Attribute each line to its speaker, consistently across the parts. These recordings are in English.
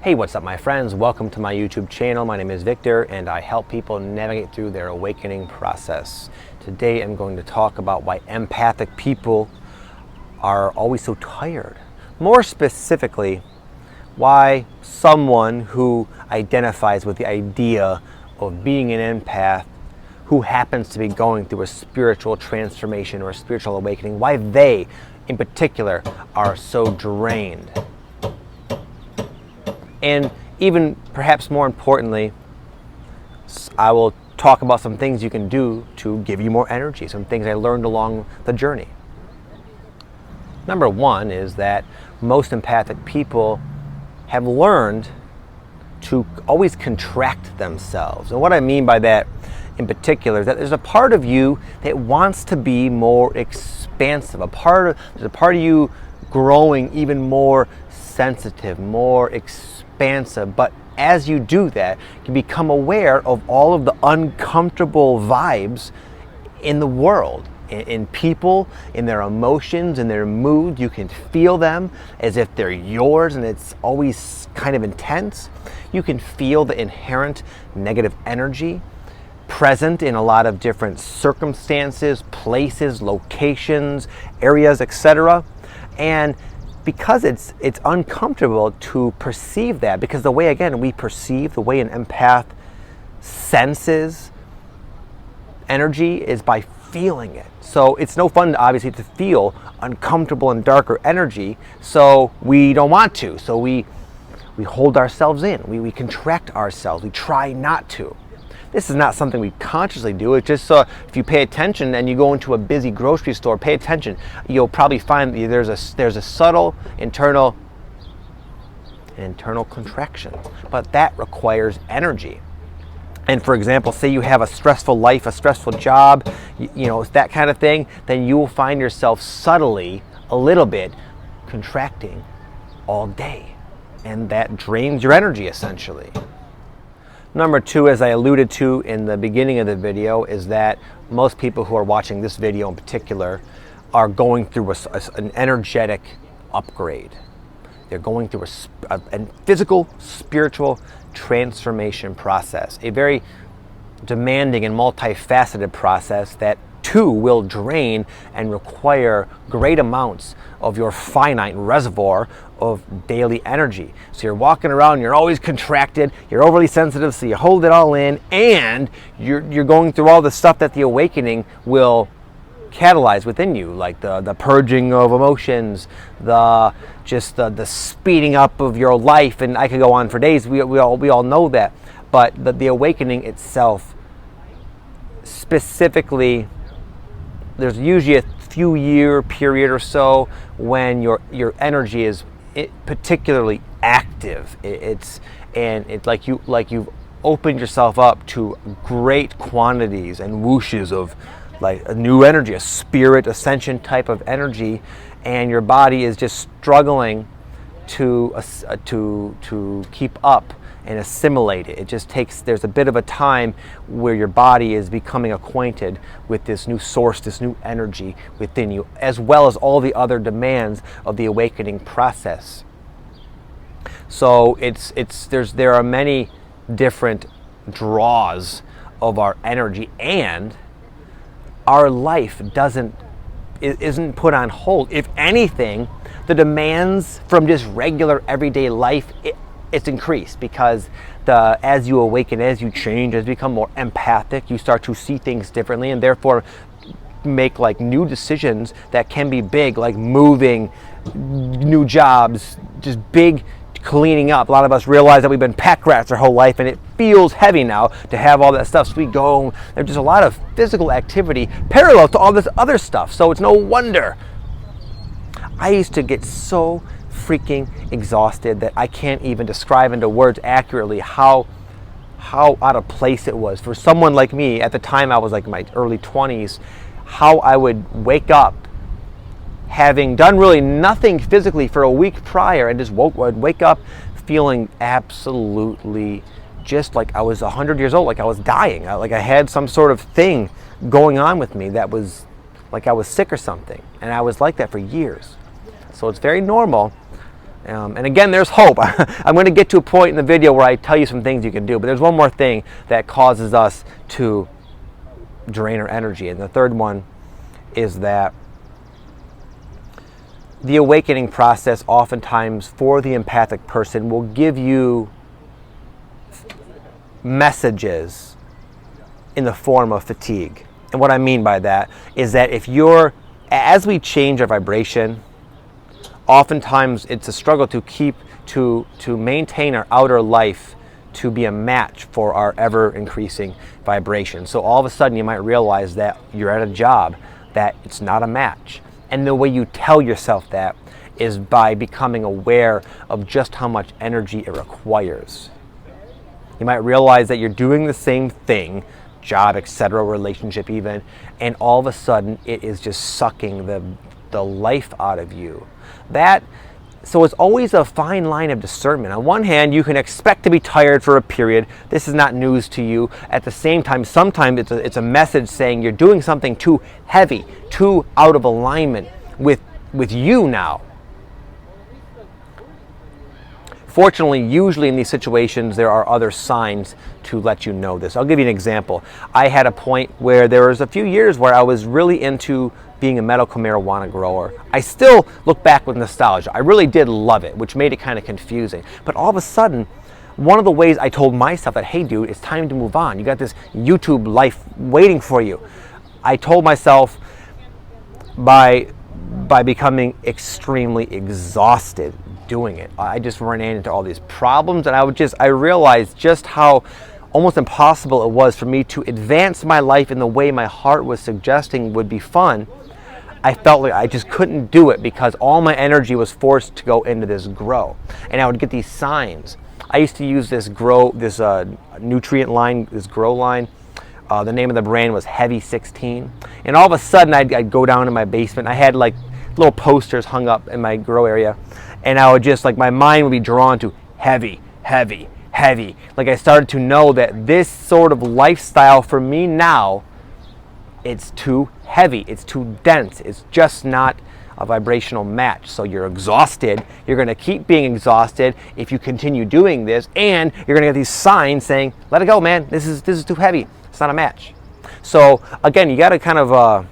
Speaker 1: Hey, what's up my friends? Welcome to my YouTube channel. My name is Victor and I help people navigate through their awakening process. Today I'm going to talk about why empathic people are always so tired. More specifically, why someone who identifies with the idea of being an empath, who happens to be going through a spiritual transformation or a spiritual awakening, why they in particular are so drained. And even perhaps more importantly, I will talk about some things you can do to give you more energy, some things I learned along the journey. Number one is that most empathic people have learned to always contract themselves. And what I mean by that in particular is that there's a part of you that wants to be more expansive, there's a part of you growing even more sensitive, more expansive, but as you do that, you can become aware of all of the uncomfortable vibes in the world, in people, in their emotions, in their mood. You can feel them as if they're yours, and it's always kind of intense. You can feel the inherent negative energy present in a lot of different circumstances, places, locations, areas, etc. And because it's uncomfortable to perceive that, because the way, again, we perceive, the way an empath senses energy is by feeling it. So it's no fun, obviously, to feel uncomfortable and darker energy, so we don't want to. So we hold ourselves in, we contract ourselves, we try not to. This is not something we consciously do. It's just if you pay attention and you go into a busy grocery store, pay attention. You'll probably find that there's a subtle internal contraction, but that requires energy. And for example, say you have a stressful life, a stressful job, you know, that kind of thing, then you will find yourself subtly, a little bit, contracting all day. And that drains your energy, essentially. Number two, as I alluded to in the beginning of the video, is that most people who are watching this video in particular are going through an energetic upgrade. They're going through a physical, spiritual transformation process, a very demanding and multifaceted process that too will drain and require great amounts of your finite reservoir of daily energy. So you're walking around, you're always contracted, you're overly sensitive, so you hold it all in, and you're going through all the stuff that the awakening will catalyze within you, like the purging of emotions, the speeding up of your life, and I could go on for days. We all know that, but the awakening itself, specifically, there's usually a few year period or so when your energy is particularly active. It's like you've opened yourself up to great quantities and whooshes of like a new energy, a spirit ascension type of energy, and your body is just struggling to keep up and assimilate it. It just takes, there's a bit of a time where your body is becoming acquainted with this new source, this new energy within you, as well as all the other demands of the awakening process. So there are many different draws of our energy, and our life isn't put on hold. If anything, the demands from just regular everyday life, it's increased, because as you awaken, as you change, as you become more empathic, you start to see things differently, and therefore make like new decisions that can be big, like moving, new jobs, just big cleaning up. A lot of us realize that we've been pack rats our whole life, and it feels heavy now to have all that stuff. So we go, there's just a lot of physical activity parallel to all this other stuff. So it's no wonder I used to get so freaking exhausted that I can't even describe into words accurately how out of place it was for someone like me. At the time, I was like in my early 20s, how I would wake up having done really nothing physically for a week prior, and just would wake up feeling absolutely just like I was 100 years old, like I was dying, like I had some sort of thing going on with me that was like I was sick or something. And I was like that for years. So it's very normal And again, there's hope. I'm going to get to a point in the video where I tell you some things you can do, but there's one more thing that causes us to drain our energy. And the third one is that the awakening process oftentimes for the empathic person will give you messages in the form of fatigue. And what I mean by that is that as we change our vibration, oftentimes it's a struggle to maintain our outer life to be a match for our ever increasing vibration. So all of a sudden you might realize that you're at a job that it's not a match. And the way you tell yourself that is by becoming aware of just how much energy it requires. You might realize that you're doing the same thing, job, etc., relationship even, and all of a sudden it is just sucking the life out of you. So it's always a fine line of discernment. On one hand, you can expect to be tired for a period. This is not news to you. At the same time, sometimes it's a message saying you're doing something too heavy, too out of alignment with you now. Fortunately, usually in these situations, there are other signs to let you know this. I'll give you an example. I had a point where there was a few years where I was really into being a medical marijuana grower. I still look back with nostalgia. I really did love it, which made it kind of confusing. But all of a sudden, one of the ways I told myself that, hey dude, it's time to move on. You got this YouTube life waiting for you. I told myself by becoming extremely exhausted doing it. I just ran into all these problems, and I realized just how almost impossible it was for me to advance my life in the way my heart was suggesting would be fun. I felt like I just couldn't do it because all my energy was forced to go into this grow. And I would get these signs. I used to use this nutrient line, this grow line. The name of the brand was Heavy 16. And all of a sudden I'd go down in my basement. I had like little posters hung up in my grow area. And I would just, like, my mind would be drawn to heavy, heavy, heavy. Like I started to know that this sort of lifestyle for me now, it's too heavy, it's too dense, it's just not a vibrational match. So you're exhausted, you're going to keep being exhausted if you continue doing this, and you're going to get these signs saying, let it go, man, this is too heavy, it's not a match. So again, you got to kind of,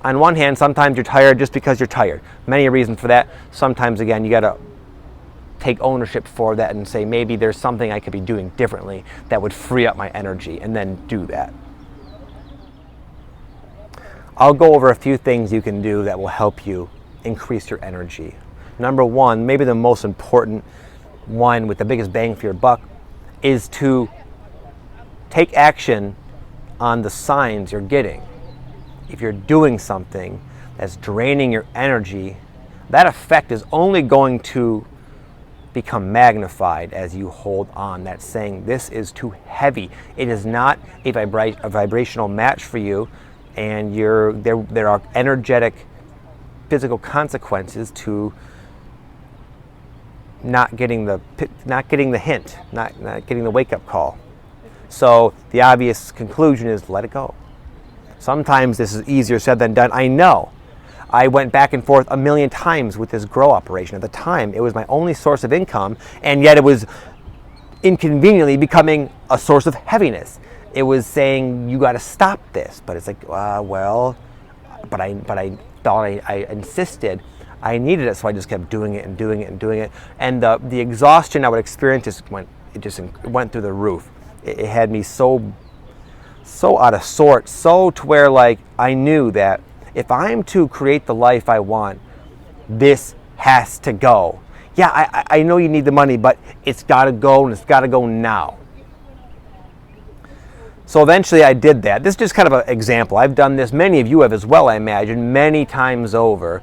Speaker 1: on one hand, sometimes you're tired just because you're tired. Many reasons for that. Sometimes, again, you got to take ownership for that and say, maybe there's something I could be doing differently that would free up my energy, and then do that. I'll go over a few things you can do that will help you increase your energy. Number one, maybe the most important one with the biggest bang for your buck, is to take action on the signs you're getting. If you're doing something that's draining your energy, that effect is only going to become magnified as you hold on. That's saying this is too heavy. It is not a vibrational match for you, and there are energetic, physical consequences to not getting the hint, not getting the wake-up call. So the obvious conclusion is let it go. Sometimes this is easier said than done. I know. I went back and forth a million times with this grow operation. At the time, it was my only source of income, and yet it was inconveniently becoming a source of heaviness. It was saying, you got to stop this. But it's like, but I thought I insisted. I needed it, so I just kept doing it and doing it and doing it. And the exhaustion I would experience just went through the roof. It had me so out of sorts, so to where, like, I knew that if I'm to create the life I want, this has to go. Yeah, I know you need the money, but it's got to go, and it's got to go now. So eventually I did that. This is just kind of an example. I've done this. Many of you have as well, I imagine, many times over.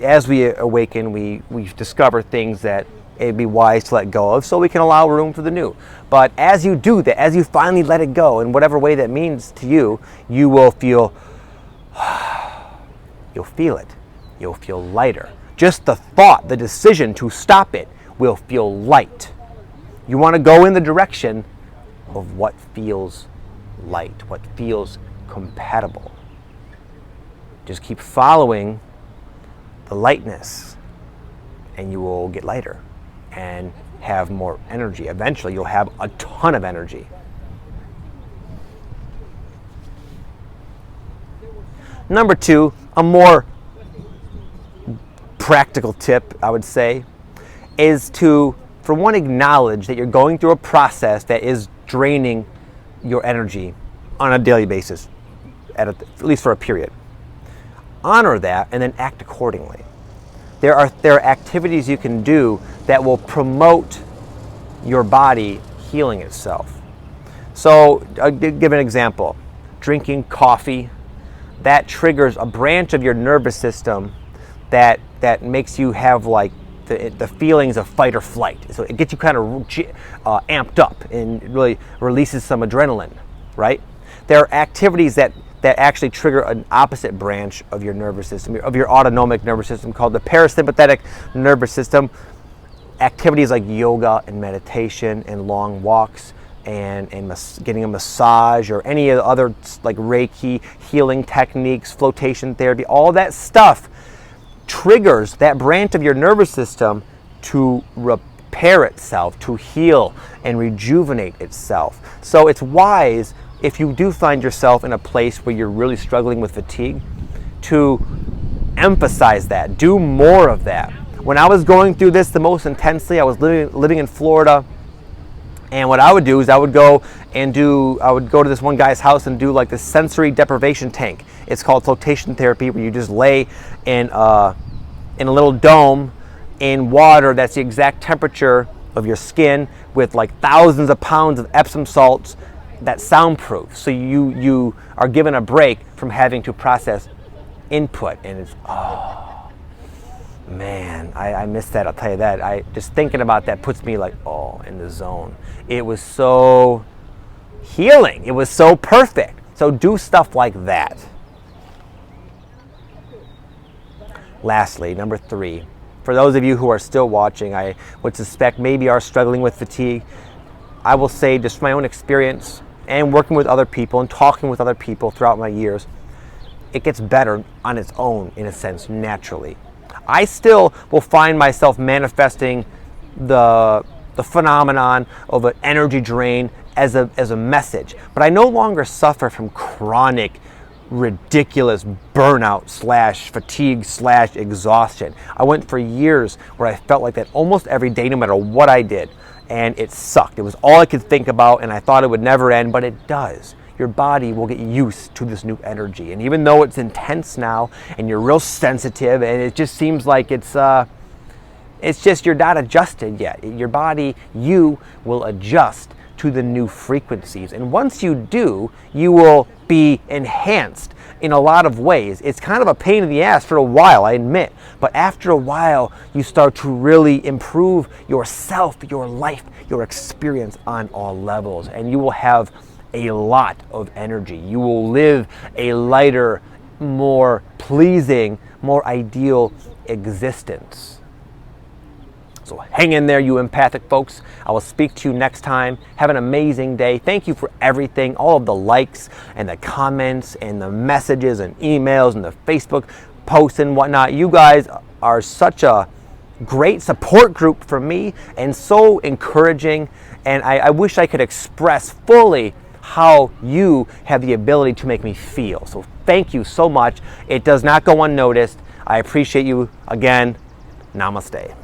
Speaker 1: As we awaken, we discover things that it'd be wise to let go of, so we can allow room for the new. But as you do that, as you finally let it go, in whatever way that means to you, you will feel, you'll feel it. You'll feel lighter. Just the thought, the decision to stop it will feel light. You want to go in the direction of what feels light, what feels compatible. Just keep following the lightness, and you will get lighter. and have more energy. Eventually, you'll have a ton of energy. Number 2, a more practical tip, I would say, is to, for one, acknowledge that you're going through a process that is draining your energy on a daily basis, at least for a period. Honor that and then act accordingly. There are activities you can do that will promote your body healing itself. So I'll give an example. Drinking coffee, that triggers a branch of your nervous system that makes you have like the feelings of fight or flight. So it gets you kind of amped up and really releases some adrenaline, right? There are activities that actually trigger an opposite branch of your nervous system, of your autonomic nervous system, called the parasympathetic nervous system. Activities like yoga and meditation and long walks and getting a massage or any of the other like Reiki, healing techniques, flotation therapy, all that stuff triggers that branch of your nervous system to repair itself, to heal and rejuvenate itself. So it's wise, if you do find yourself in a place where you're really struggling with fatigue, to emphasize that, do more of that. When I was going through this the most intensely, I was living in Florida, and what I would do is I would go to this one guy's house and do like this sensory deprivation tank. It's called flotation therapy, where you just lay in a little dome in water that's the exact temperature of your skin, with like thousands of pounds of Epsom salts that's soundproof. So you are given a break from having to process input, and it's, oh man, I miss that. I'll tell you that. Just thinking about that puts me like, oh, in the zone. It was so healing. It was so perfect. So do stuff like that. Lastly, number 3, for those of you who are still watching, I would suspect maybe are struggling with fatigue, I will say, just from my own experience and working with other people and talking with other people throughout my years, it gets better on its own, in a sense, naturally. I still will find myself manifesting the phenomenon of an energy drain as a message, but I no longer suffer from chronic, ridiculous burnout / fatigue / exhaustion. I went for years where I felt like that almost every day, no matter what I did, and it sucked. It was all I could think about, and I thought it would never end, but it does. Your body will get used to this new energy, and even though it's intense now and you're real sensitive and it just seems like it's just you're not adjusted yet, your body, you will adjust to the new frequencies, and once you do, you will be enhanced in a lot of ways. It's kind of a pain in the ass for a while, I admit, but after a while you start to really improve yourself, your life, your experience on all levels, and you will have a lot of energy. You will live a lighter, more pleasing, more ideal existence. So hang in there, you empathic folks. I will speak to you next time. Have an amazing day. Thank you for everything, all of the likes and the comments and the messages and emails and the Facebook posts and whatnot. You guys are such a great support group for me and so encouraging. And I wish I could express fully how you have the ability to make me feel. So thank you so much. It does not go unnoticed. I appreciate you again. Namaste.